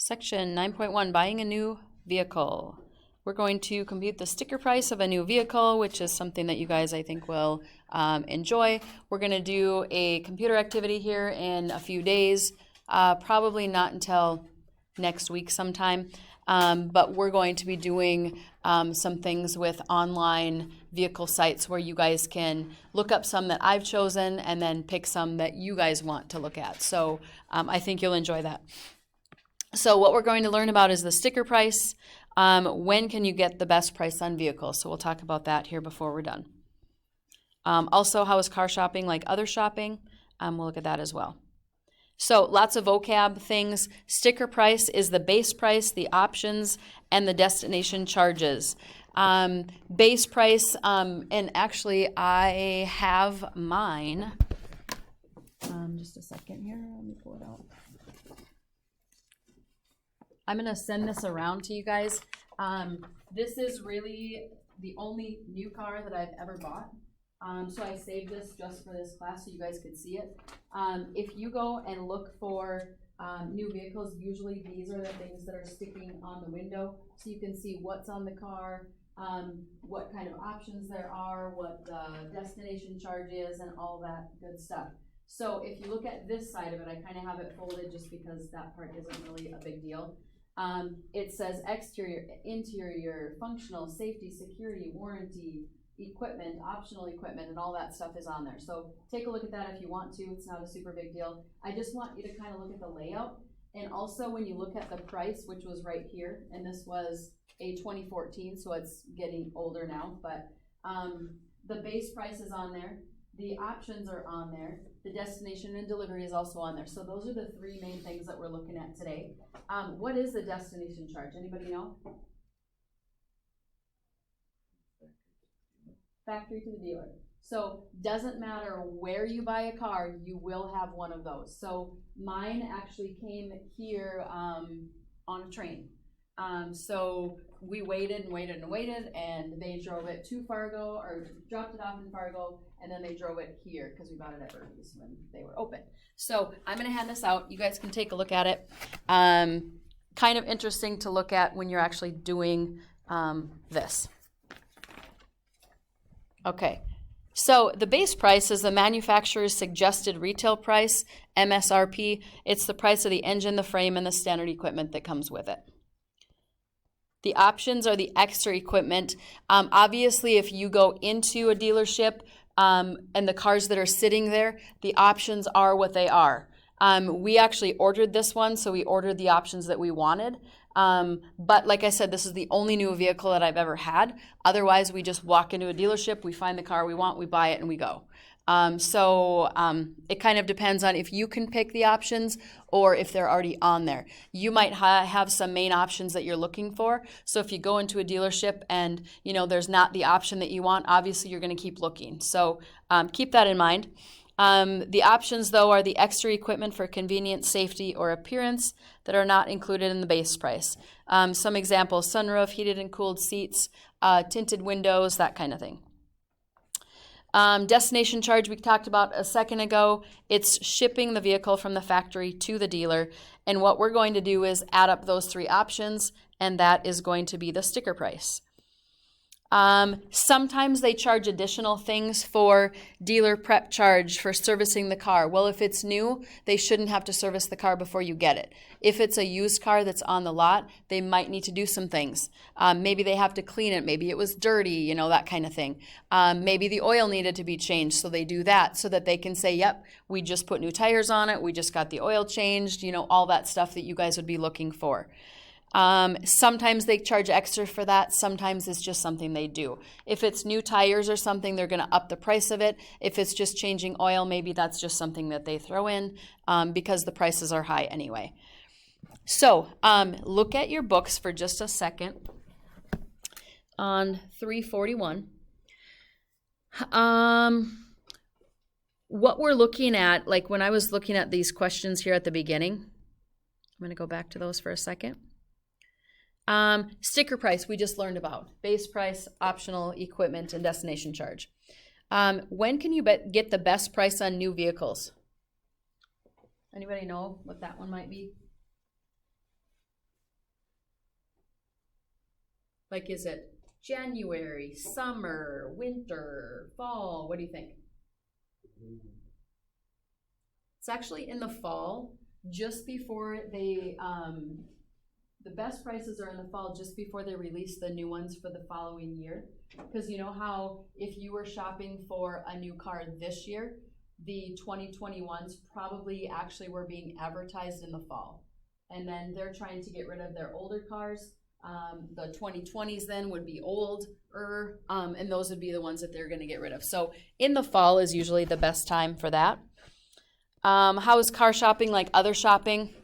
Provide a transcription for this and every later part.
Section 9.1, buying a new vehicle. We're going to compute the sticker price of a new vehicle, which is something that you guys, I think, will enjoy. We're going to do a computer activity here in a few days, probably not until next week sometime, but we're going to be doing some things with online vehicle sites where you guys can look up some that I've chosen and then pick some that you guys want to look at. So I think you'll enjoy that. So what we're going to learn about is the sticker price. When can you get the best price on vehicles? So we'll talk about that here before we're done. Also, how is car shopping like other shopping? We'll look at that as well. So lots of vocab things. Sticker price is the base price, the options, and the destination charges. Base price, and actually I have mine. Just a second here, let me pull it out. I'm going to send this around to you guys. This is really the only new car that I've ever bought. So I saved this just for this class so you guys could see it. If you go and look for new vehicles, usually these are the things that are sticking on the window so you can see what's on the car, what kind of options there are, what the destination charge is, and all that good stuff. So if you look at this side of it, I kind of have it folded just because that part isn't really a big deal. It says exterior, interior, functional, safety, security, warranty, equipment, optional equipment, and all that stuff is on there. So take a look at that if you want to. It's not a super big deal. I just want you to kind of look at the layout. And also when you look at the price, which was right here, and this was a 2014, so it's getting older now, but the base price is on there. The options are on there. The destination and delivery is also on there. So those are the three main things that we're looking at today. What is the destination charge? Anybody know? Factory to the dealer. So doesn't matter where you buy a car, you will have one of those. So mine actually came here on a train. So we waited and waited and waited, and they drove it to Fargo, or dropped it off in Fargo, and then they drove it here because we bought it at Irby's when they were open. So I'm going to hand this out. You guys can take a look at it. Kind of interesting to look at when you're actually doing this. Okay, so the base price is the manufacturer's suggested retail price, MSRP. It's the price of the engine, the frame, and the standard equipment that comes with it. The options are the extra equipment. Obviously, if you go into a dealership and the cars that are sitting there, the options are what they are. We actually ordered this one, so we ordered the options that we wanted. But like I said, this is the only new vehicle that I've ever had. Otherwise, we just walk into a dealership, we find the car we want, we buy it, and we go. It kind of depends on if you can pick the options or if they're already on there. You might have some main options that you're looking for. So if you go into a dealership and there's not the option that you want, obviously you're going to keep looking. So keep that in mind. The options, though, are the extra equipment for convenience, safety, or appearance that are not included in the base price. Some examples: sunroof, heated and cooled seats, tinted windows, that kind of thing. Destination charge we talked about a second ago. It's shipping the vehicle from the factory to the dealer. And what we're going to do is add up those three options, and that is going to be the sticker price. Sometimes they charge additional things for dealer prep charge for servicing the car. Well, if it's new, they shouldn't have to service the car before you get it. If it's a used car that's on the lot, they might need to do some things. Maybe they have to clean it. Maybe it was dirty, that kind of thing. Maybe the oil needed to be changed, so they do that so that they can say, yep, we just put new tires on it. We just got the oil changed, all that stuff that you guys would be looking for. Sometimes they charge extra for that. Sometimes it's just something they do. If it's new tires or something, they're going to up the price of it. If it's just changing oil, maybe that's just something that they throw in because the prices are high anyway. So look at your books for just a second on 341. What we're looking at, like when I was looking at these questions here at the beginning, I'm going to go back to those for a second. Sticker price we just learned about. Base price, optional, equipment, and destination charge. When can you get the best price on new vehicles? Anybody know what that one might be? Like, is it January, summer, winter, fall? What do you think? It's actually in the fall, just before they, the best prices are in the fall, just before they release the new ones for the following year. Because you know how if you were shopping for a new car this year, the 2021s probably actually were being advertised in the fall. And then they're trying to get rid of their older cars. The 2020s then would be older, and those would be the ones that they're going to get rid of. So in the fall is usually the best time for that. How is car shopping like other shopping?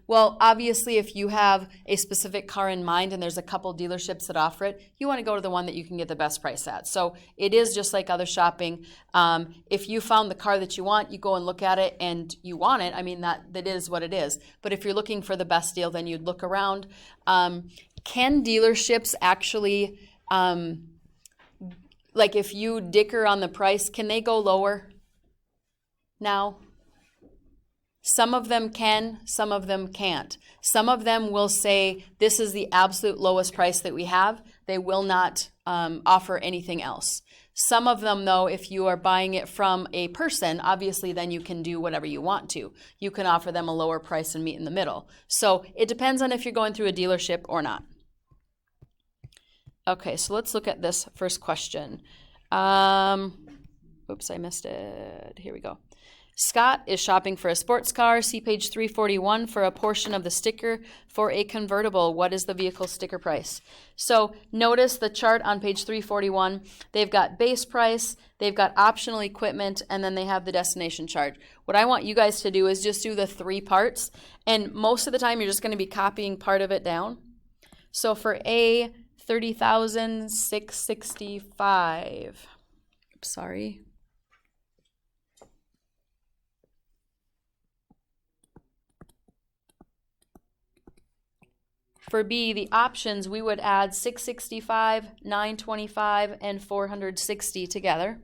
Well, obviously, if you have a specific car in mind and there's a couple dealerships that offer it, you want to go to the one that you can get the best price at. So it is just like other shopping. If you found the car that you want, you go and look at it and you want it. I mean, that is what it is. But if you're looking for the best deal, then you'd look around. Can dealerships actually, like if you dicker on the price, can they go lower now? Some of them can, some of them can't. Some of them will say, this is the absolute lowest price that we have. They will not offer anything else. Some of them, though, if you are buying it from a person, obviously then you can do whatever you want to. You can offer them a lower price and meet in the middle. So it depends on if you're going through a dealership or not. Okay, so let's look at this first question. Oops, I missed it. Here we go. Scott is shopping for a sports car. See page 341 for a portion of the sticker for a convertible. What is the vehicle sticker price? So notice the chart on page 341. They've got base price, they've got optional equipment, and then they have the destination charge. What I want you guys to do is just do the 3 parts, and most of the time you're just going to be copying part of it down. So for A, $30,665. Oops, sorry. For B, the options, we would add 665, 925, and 460 together.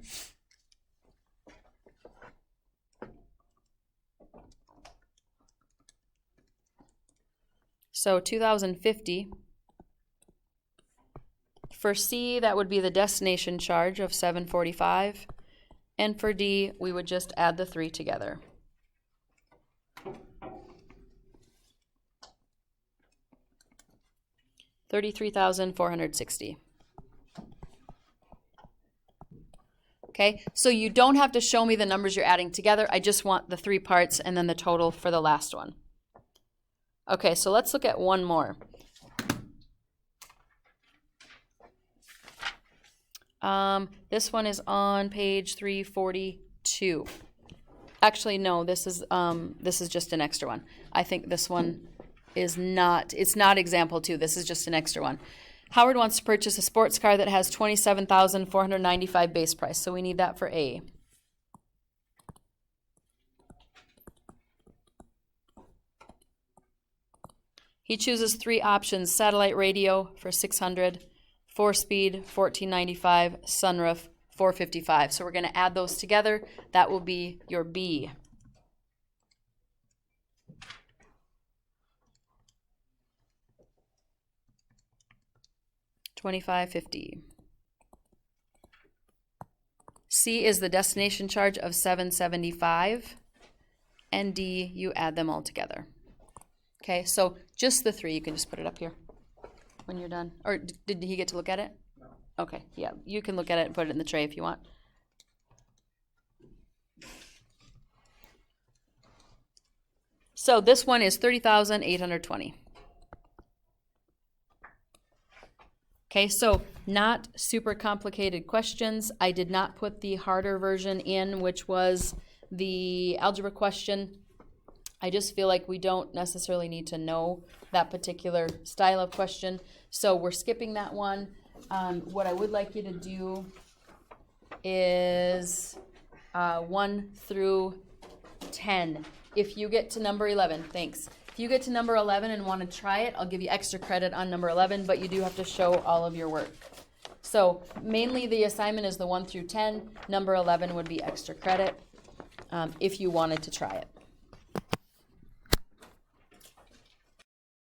So 2,050. For C, that would be the destination charge of 745. And for D, we would just add the 3 together. $33,460. Okay, so you don't have to show me the numbers you're adding together. I just want the 3 parts and then the total for the last one. Okay, so let's look at one more. This one is on page 342. Actually, no, this is just an extra one. I think this one is not, it's not example 2. This is just an extra one. Howard wants to purchase a sports car that has $27,495 base price, so we need that for A. He chooses 3 options: satellite radio for $600, 4-speed $1,495, sunroof $455. So we're going to add those together. That will be your B. $2,550. C is the destination charge of $775, and D, you add them all together. Okay, so just the 3. You can just put it up here when you're done. Or did he get to look at it? No. Okay, yeah, you can look at it and put it in the tray if you want. So this one is $30,820. Okay, so not super complicated questions. I did not put the harder version in, which was the algebra question. I just feel like we don't necessarily need to know that particular style of question. So we're skipping that one. What I would like you to do is 1 through 10. If you get to number 11, thanks. If you get to number 11 and want to try it, I'll give you extra credit on number 11, but you do have to show all of your work. So mainly the assignment is the 1 through 10. Number 11 would be extra credit if you wanted to try it.